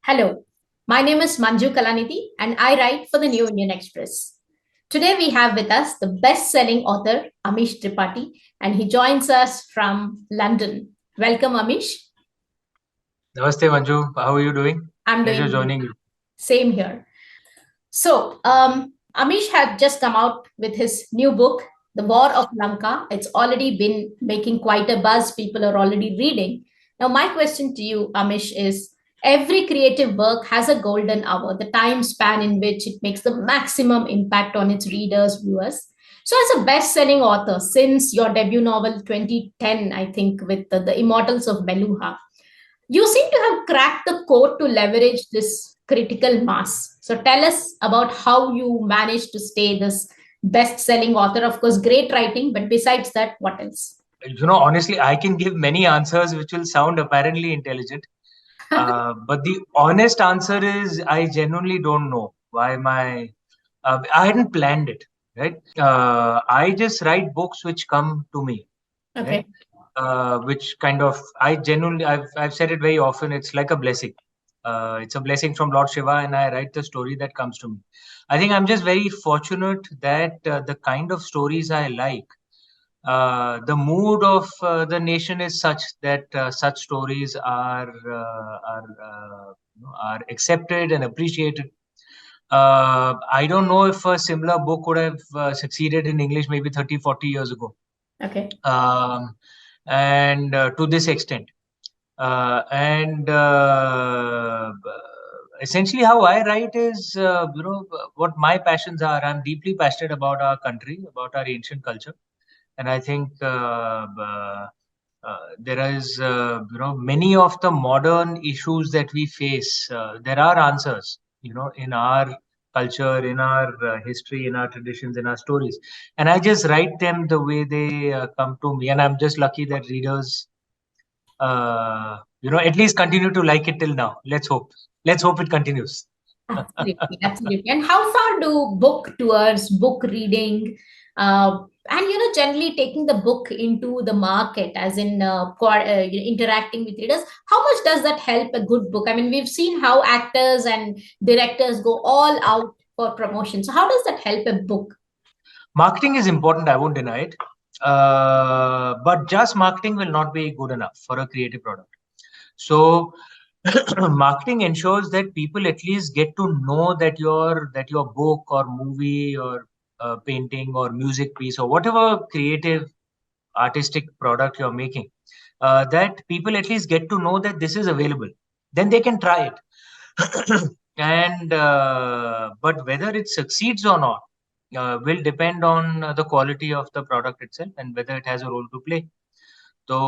Hello, my name is Manju Kalanidhi and I write for the New Indian Express. Today we have with us the best-selling author Amish Tripathi and he joins us from London. Welcome Amish. Namaste, Manju. How are you doing? I'm Pleasure doing good. joining you. Same here. So, Amish had just come out with his new book, The War of Lanka. It's already been making quite a buzz. People are already reading. Now, my question to you, Amish, is every creative work has a golden hour, the time span in which it makes the maximum impact on its readers, viewers. So, as a best selling author, since your debut novel 2010, I think, with the Immortals of Meluha, you seem to have cracked the code to leverage this critical mass. So tell us about how you managed to stay this best-selling author. Of course, great writing, but besides that, what else? Honestly, I can give many answers which will sound apparently intelligent. But the honest answer is I genuinely don't know why I hadn't planned it, right? I just write books which come to me, right? Okay. Which kind of, I've said it very often, it's like a blessing. It's a blessing from Lord Shiva, and I write the story that comes to me. I think I'm just very fortunate that the kind of stories I like, the mood of the nation is such that such stories are accepted and appreciated. I don't know if a similar book would have succeeded in English maybe 30, 40 years ago. Okay. Um, and to this extent. And Essentially, how I write is, what my passions are. I'm deeply passionate about our country, about our ancient culture, and I think there is, many of the modern issues that we face. There are answers, in our culture, in our history, in our traditions, in our stories, and I just write them the way they come to me, and I'm just lucky that readers at least continue to like it till now. Let's hope it continues. Absolutely, absolutely. And how far do book tours, book reading, and generally taking the book into the market, as in interacting with readers, how much does that help a good book? I mean, we've seen how actors and directors go all out for promotion. So, how does that help a book? Marketing is important, I won't deny it. But just marketing will not be good enough for a creative product. So marketing ensures that people at least get to know that your book or movie or painting or music piece or whatever creative artistic product you're making, that people at least get to know that this is available. Then they can try it. And but whether it succeeds or not will depend on the quality of the product itself and whether it has a role to play. So,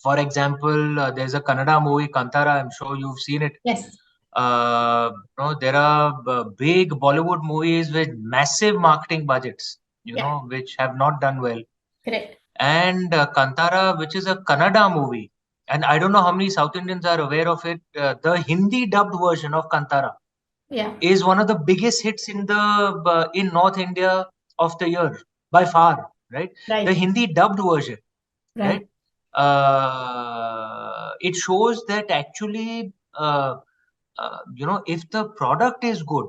for example, there's a Kannada movie, Kantara. I'm sure you've seen it. Yes. There are big Bollywood movies with massive marketing budgets, Yeah. which have not done well. Correct. And Kantara, which is a Kannada movie, and I don't know how many South Indians are aware of it. The Hindi dubbed version of Kantara Yeah. is one of the biggest hits in North India of the year by far, right? The Right. Hindi dubbed version, Right. right? It shows that actually, if the product is good,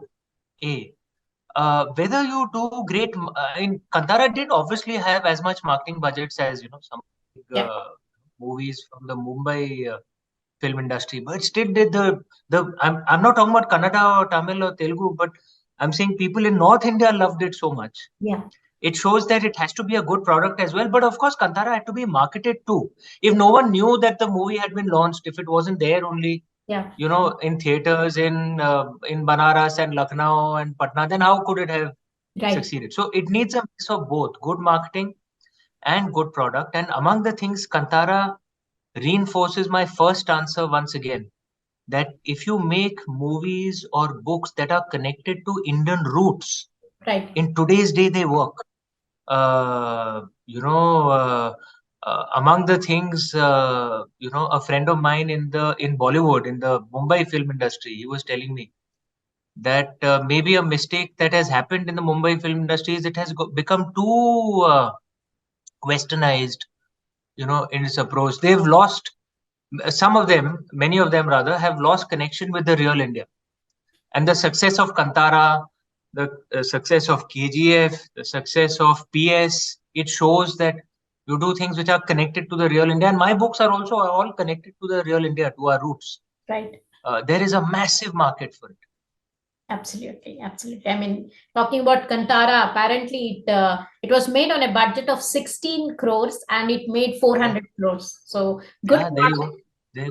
whether you do great, in Kantara did obviously have as much marketing budgets as some big, Yeah. movies from the Mumbai film industry, but still did the I'm not talking about Kannada or Tamil or Telugu, but I'm saying people in North India loved it so much. Yeah. It shows that it has to be a good product as well. But of course, Kantara had to be marketed too. If no one knew that the movie had been launched, if it wasn't there only, Yeah. in theaters in Banaras and Lucknow and Patna, then how could it have Right. succeeded? So it needs a mix of both good marketing and good product. And among the things, Kantara reinforces my first answer once again, that if you make movies or books that are connected to Indian roots, Right. in today's day they work. Among the things, a friend of mine in Bollywood, in the Mumbai film industry, he was telling me that maybe a mistake that has happened in the Mumbai film industry is it has become too westernized, in its approach. They've lost some of them, many of them rather, have lost connection with the real India. And the success of Kantara, the success of KGF, the success of PS, it shows that you do things which are connected to the real India. And my books are also all connected to the real India, to our roots. Right. There is a massive market for it. Absolutely, absolutely. I mean, talking about Kantara, apparently it was made on a budget of 16 crores and it made 400 crores. So good Yeah, there you go. market. There,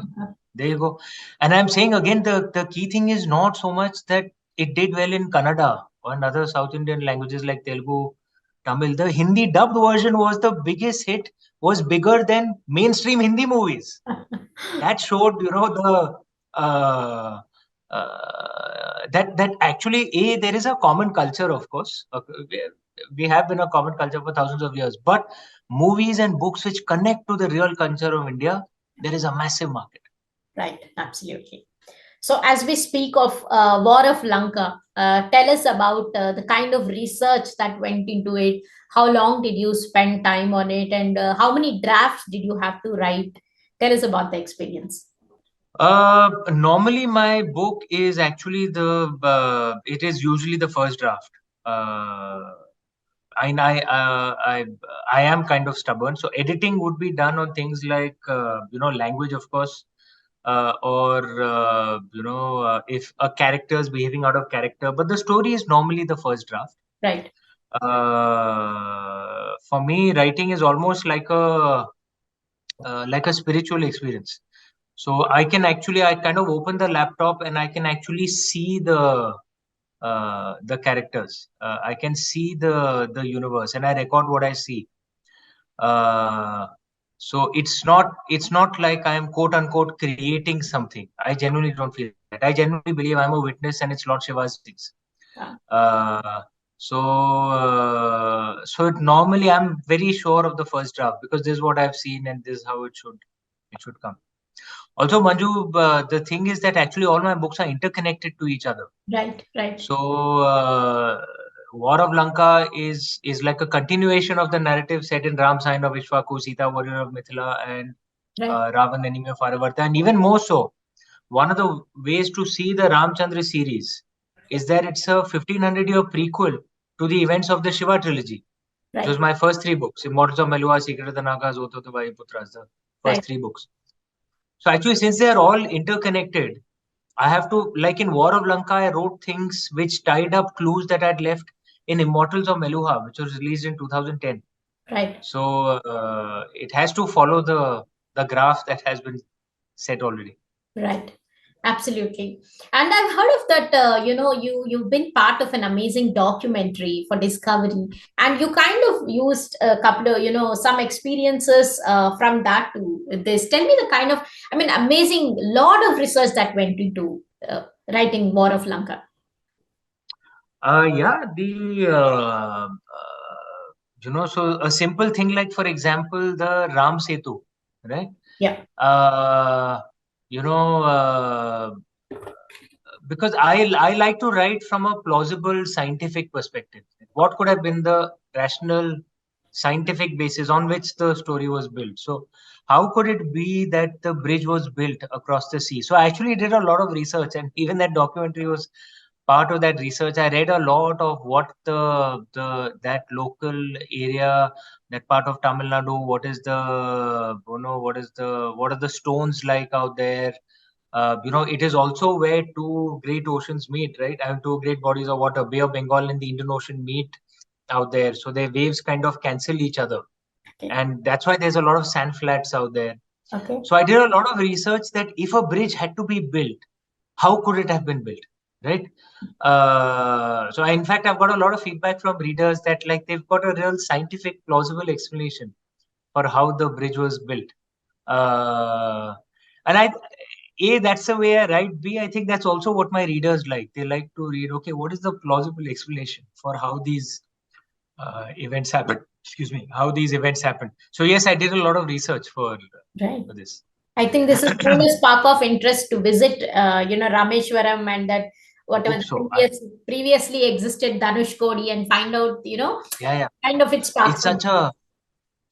there you go. And I'm saying again, the key thing is not so much that it did well in Kannada or other South Indian languages like Telugu, Tamil. The Hindi dubbed version was the biggest hit, was bigger than mainstream Hindi movies. That showed, the that actually there is a common culture, of course. We have been a common culture for thousands of years, but movies and books which connect to the real culture of India, there is a massive market. Right, absolutely. So, as we speak of War of Lanka, tell us about the kind of research that went into it. How long did you spend time on it, and how many drafts did you have to write? Tell us about the experience. Normally, my book is actually it is usually the first draft. I am kind of stubborn, so editing would be done on things like language, of course, or if a character is behaving out of character. But the story is normally the first draft. Right. For me, writing is almost like a spiritual experience. So I kind of open the laptop and I can actually see the characters. I can see the universe, and I record what I see. Uh, so it's not like I am quote unquote creating something. I genuinely don't feel that. I genuinely believe I'm a witness, and it's Lord Shiva's things. Uh, so normally I'm very sure of the first draft because this is what I've seen and this is how it should come. Also, Manju, the thing is that actually all my books are interconnected to each other. Right, right. So, War of Lanka is like a continuation of the narrative set in Ram, Sign of Ishwaku, Sita, Warrior of Mithila, and Right. Ravan, Enemy of Aravarta. And even more so, one of the ways to see the Ramchandra series is that it's a 1500-year prequel to the events of the Shiva trilogy. It was Right. my first three books, Immortals of Meluha, Secret of the Nagas, Oath of the Vaiputras, the first Right. three books. So actually, since they are all interconnected, I have to, like in War of Lanka, I wrote things which tied up clues that I'd left in Immortals of Meluha, which was released in 2010. Right. So it has to follow the graph that has been set already. Right. Absolutely. And I've heard of that, you've been part of an amazing documentary for Discovery, and you kind of used a couple of, some experiences from that to this. Tell me the kind of, I mean, amazing lot of research that went into writing War of Lanka. Yeah, so a simple thing like, for example, the Ram Setu, right? Yeah. Uh, you know, uh, because I like to write from a plausible scientific perspective. What could have been the rational scientific basis on which the story was built? So how could it be that the bridge was built across the sea? So I actually did a lot of research, and even that documentary was part of that research. I read a lot of what that local area, that part of Tamil Nadu, what are the stones like out there? It is also where two great oceans meet, right? And two great bodies of water, Bay of Bengal and the Indian Ocean meet out there. So their waves kind of cancel each other. Okay. And that's why there's a lot of sand flats out there. Okay. So I did a lot of research that if a bridge had to be built, how could it have been built, right? In fact, I've got a lot of feedback from readers that like they've got a real scientific, plausible explanation for how the bridge was built. And that's the way I write. B, I think that's also what my readers like. They like to read, okay, what is the plausible explanation for how these events happen? Excuse me, how these events happen. So yes, I did a lot of research for Right. this. I think this is going to spark of interest to visit, Rameshwaram and that whatever Hope the so. previously existed Dhanushkodi and find out, Yeah. kind of it sparks It's interest.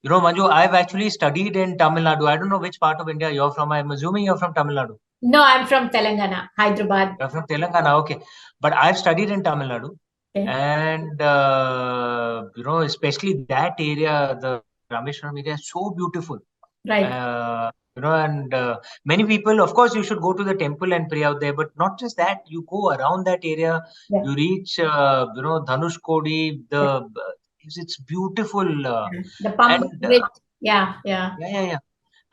Manju, I've actually studied in Tamil Nadu. I don't know which part of India you're from. I'm assuming you're from Tamil Nadu. No, I'm from Telangana, Hyderabad. You're from Telangana, okay. But I've studied in Tamil Nadu, Okay. and especially that area, the Rameshwaram area, is so beautiful. Right. And many people, of course, you should go to the temple and pray out there, but not just that. You go around that area, Yeah. you reach, Dhanushkodi. It's beautiful, The pump and bridge. Yeah, yeah. yeah, yeah, yeah.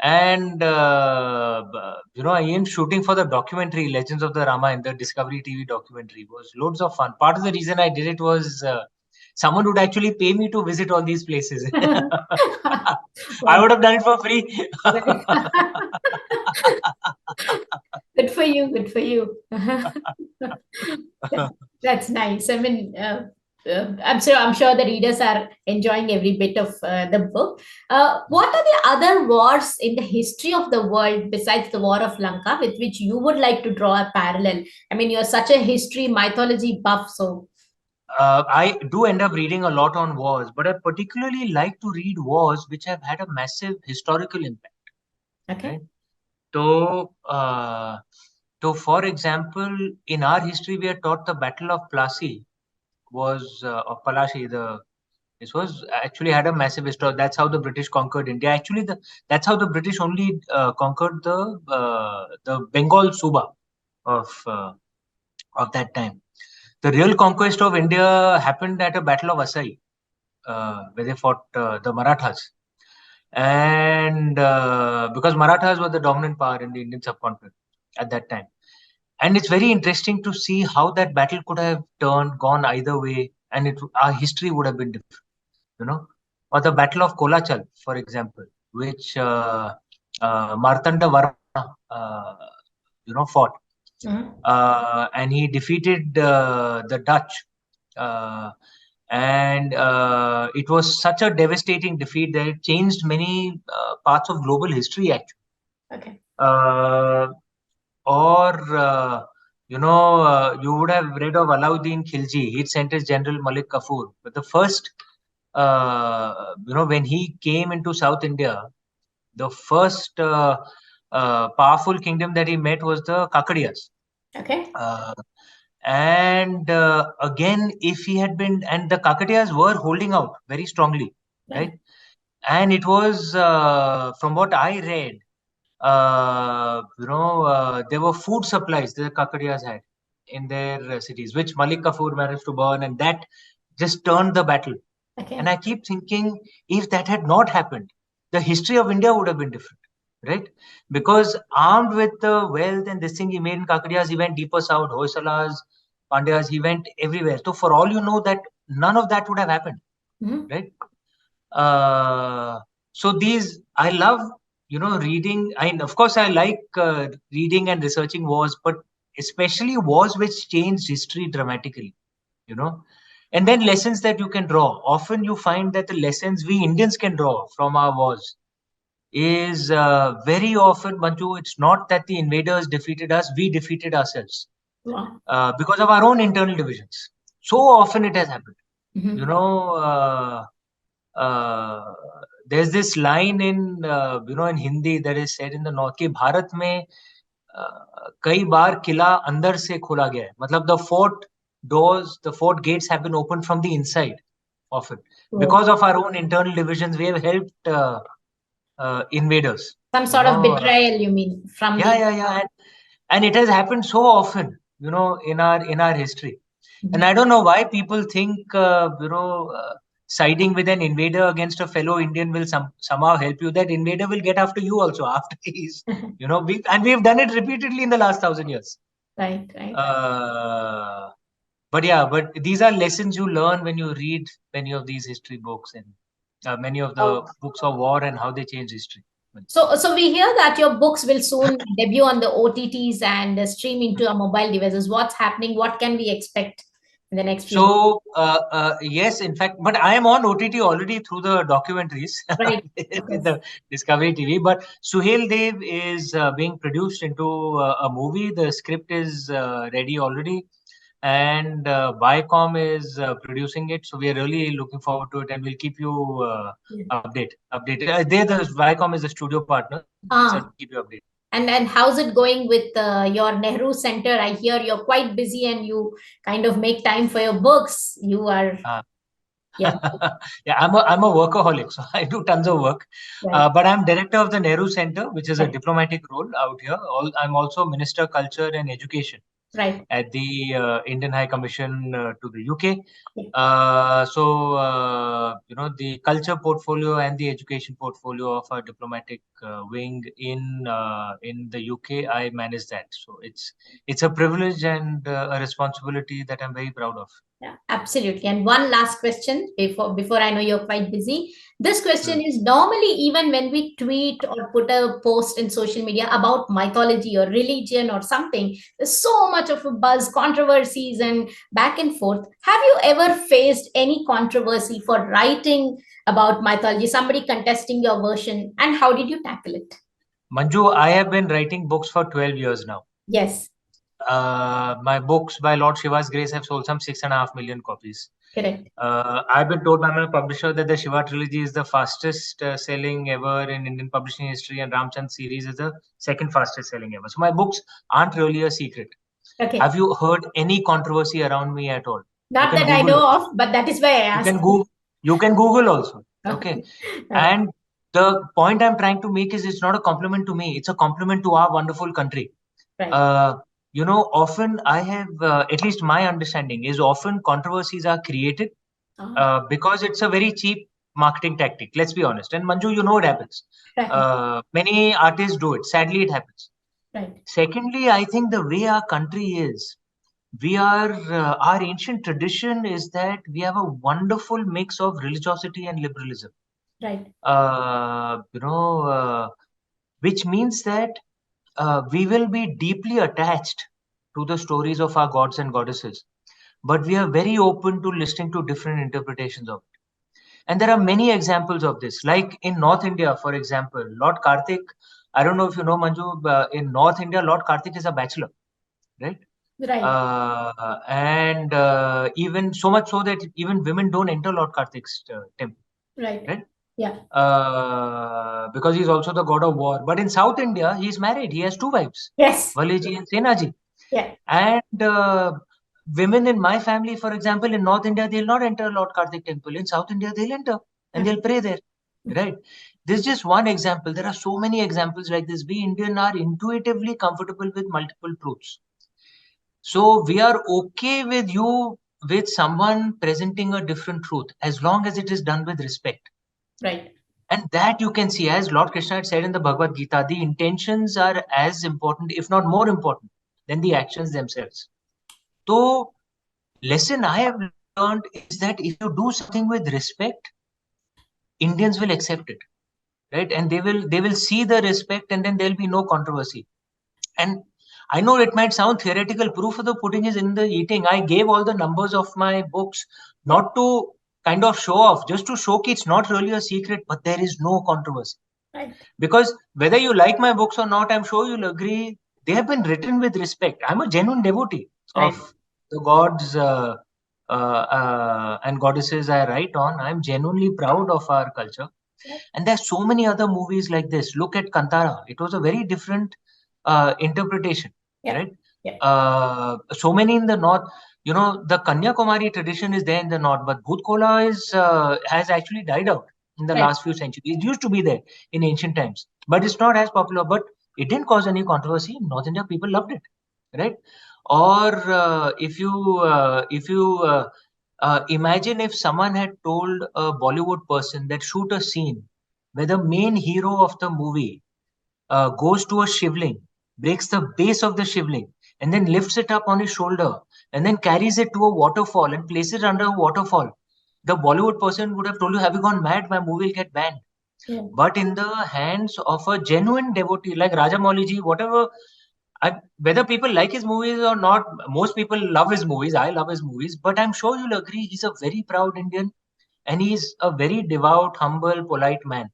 And even shooting for the documentary Legends of the Rama in the Discovery TV documentary was loads of fun. Part of the reason I did it was someone would actually pay me to visit all these places. I would have done it for free. Good for you. Good for you. That's nice. I mean, I'm sure the readers are enjoying every bit of the book. What are the other wars in the history of the world besides the War of Lanka with which you would like to draw a parallel? I mean, you're such a history mythology buff, so I do end up reading a lot on wars, but I particularly like to read wars which have had a massive historical impact. okay. Right? So, for example, in our history, we are taught the Battle of Plassey was of Palashi. This was actually had a massive history. That's how the British conquered India. Actually, that's how the British only conquered the Bengal Suba of that time. The real conquest of India happened at a Battle of Asai, where they fought the Marathas. And because Marathas were the dominant power in the Indian subcontinent at that time. And it's very interesting to see how that battle could have gone either way, and our history would have been different, or the Battle of Kolachal, for example, which Martanda Varma, fought, Mhm. and he defeated the Dutch, uh, and it was such a devastating defeat that it changed many parts of global history, actually. Okay. Uh, or you would have read of Alauddin Khilji. He'd sent his general Malik Kafur. But the first, when he came into South India, the first powerful kingdom that he met was the Kakadiyas. Okay. Uh, and again, if he had been, and the Kakadiyas were holding out very strongly, right? Right. And it was, from what I read, there were food supplies that the Kakadiyas had in their cities, which Malik Kafur managed to burn, and that just turned the battle. And Okay. I keep thinking, if that had not happened, the history of India would have been different, right? Because armed with the wealth and this thing he made in Kakadiyas, he went deeper south, Hoysalas, Pandyas, he went everywhere. So for all you know, that none of that would have happened, Mhm. right? Uh, so these, I love, reading. Of course, I like reading and researching wars, but especially wars which changed history dramatically, you know. And then lessons that you can draw. Often you find that the lessons we Indians can draw from our wars is very often, Manju, it's not that the invaders defeated us, we defeated ourselves Wow. because of our own internal divisions. So often it has happened. You Mhm. know, uh, there's this line in Hindi that is said in the north कि भारत में कई बार किला अंदर से खोला गया है मतलब the fort gates have been opened from the inside often Cool. because of our own internal divisions we have helped invaders Some you sort of know betrayal, you mean, from yeah, the. yeah, yeah, and it has happened so often in our history. And Mhm. I don't know why people think, siding with an invader against a fellow Indian will somehow help you. That invader will get after you also after he's, we've done it repeatedly in the last 1,000 years. Right, right. Uh, but yeah, but these are lessons you learn when you read many of these history books and many of Oh. the books of war and how they change history. So we hear that your books will soon debut on the OTTs and stream into our mobile devices. What's happening? What can we expect in the next few months? So yes, in fact, but I am on OTT already through the documentaries Right. with Okay. the Discovery TV. But Suhail Dev is being produced into a movie. The script is ready already. and Viacom is producing it. So we are really looking forward to it, and we'll keep you Yeah. updated. Viacom is a studio partner, so we'll Ah, keep you updated. and how's it going with your Nehru Center? I hear you're quite busy and you kind of make time for your books. You are, Uh, yeah, yeah, I'm a workaholic, so I do tons of work. right, But I'm director of the Nehru Center, which is a right, diplomatic role out here. I'm also Minister Culture and Education right. at the Indian High Commission to the UK. Yeah, The culture portfolio and the education portfolio of our diplomatic wing in the UK, I manage that. So it's a privilege and a responsibility that I'm very proud of. yeah, absolutely. And one last question before I know you're quite busy. This question Hmm. is normally even when we tweet or put a post in social media about mythology or religion or something, there's so much of a buzz, controversies, and back and forth. Have you ever faced any controversy for writing about mythology? Somebody contesting your version, and how did you tackle it? Manju, I have been writing books for 12 years now. Yes, My books by Lord Shiva's Grace have sold some 6.5 million copies. correct. I've been told by my publisher that the Shiva trilogy is the fastest selling ever in Indian publishing history, and Ramchand series is the second fastest selling ever. So my books aren't really a secret. Okay. Have you heard any controversy around me at all? You Not can that I Google know also. of, but that is why I You can asked. Google. You can Google also. Okay. Okay. Right, And the point I'm trying to make is it's not a compliment to me. It's a compliment to our wonderful country. right. uh, Often I have, at least my understanding is often controversies are created Ah, because it's a very cheap marketing tactic. Let's be honest. And Manju, it happens. right, Many artists do it. Sadly, it happens. right, Secondly, I think the way our country is, our ancient tradition is that we have a wonderful mix of religiosity and liberalism. right, Uh, you know, uh, which means that we will be deeply attached to the stories of our gods and goddesses, but we are very open to listening to different interpretations of it. And there are many examples of this. Like in North India, for example, Lord Karthik, I don't know if you know, Manju, in North India, Lord Karthik is a bachelor, right? right, And even so much so that even women don't enter Lord Karthik's temple, right. right? Yeah. Because he's also the god of war. But in South India, he's married. He has two wives, Yes. Valiji and Senaji. Yeah. And women in my family, for example, in North India, they'll not enter Lord Karthik temple. In South India, they'll enter and Okay. they'll pray there. Okay. Right? This is just one example. There are so many examples like this. We Indian are intuitively comfortable with multiple truths. So we are okay with with someone presenting a different truth, as long as it is done with respect. Right. And that you can see, as Lord Krishna had said in the Bhagavad Gita, the intentions are as important, if not more important, than the actions themselves. So, lesson I have learned is that if you do something with respect, Indians will accept it, right? And they will see the respect, and then there'll be no controversy. And I know it might sound theoretical. Proof of the pudding is in the eating. I gave all the numbers of my books Yeah. not to kind of show off, just to show it's not really a secret, but there is no controversy. Right. Because whether you like my books or not, I'm sure you'll agree, they have been written with respect. I'm a genuine devotee Right. of the gods and goddesses I write on. I'm genuinely proud of our culture. Right. And there's so many other movies like this. Look at Kantara. It was a very different interpretation, Yeah. right? Yeah. So many in the north. The Kanyakumari tradition is there in the north, but Bhoot Kola has actually died out in the Right. last few centuries. It used to be there in ancient times, but it's not as popular. But it didn't cause any controversy. In North India, people loved it, right? Or if you imagine if someone had told a Bollywood person that shoot a scene where the main hero of the movie goes to a shivling, breaks the base of the shivling, and then lifts it up on his shoulder, and then carries it to a waterfall and places it under a waterfall. The Bollywood person would have told you, "Have you gone mad? My movie will get banned." Yeah. But in the hands of a genuine devotee like Rajamouli ji, whether people like his movies or not, most people love his movies. I love his movies, but I'm sure you'll agree he's a very proud Indian and he's a very devout, humble, polite man.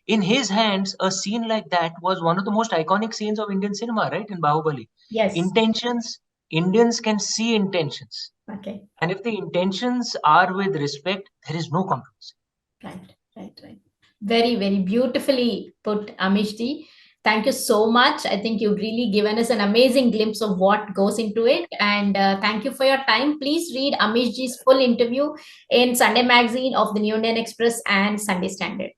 In his hands, a scene like that was one of the most iconic scenes of Indian cinema, right? In Bahubali. Yes. Intentions, Indians can see intentions. Okay. And if the intentions are with respect, there is no compromise. Right, right, right. Very, very beautifully put, Amishji. Thank you so much. I think you've really given us an amazing glimpse of what goes into it. And thank you for your time. Please read Amishji's full interview in Sunday Magazine of the New Indian Express and Sunday Standard.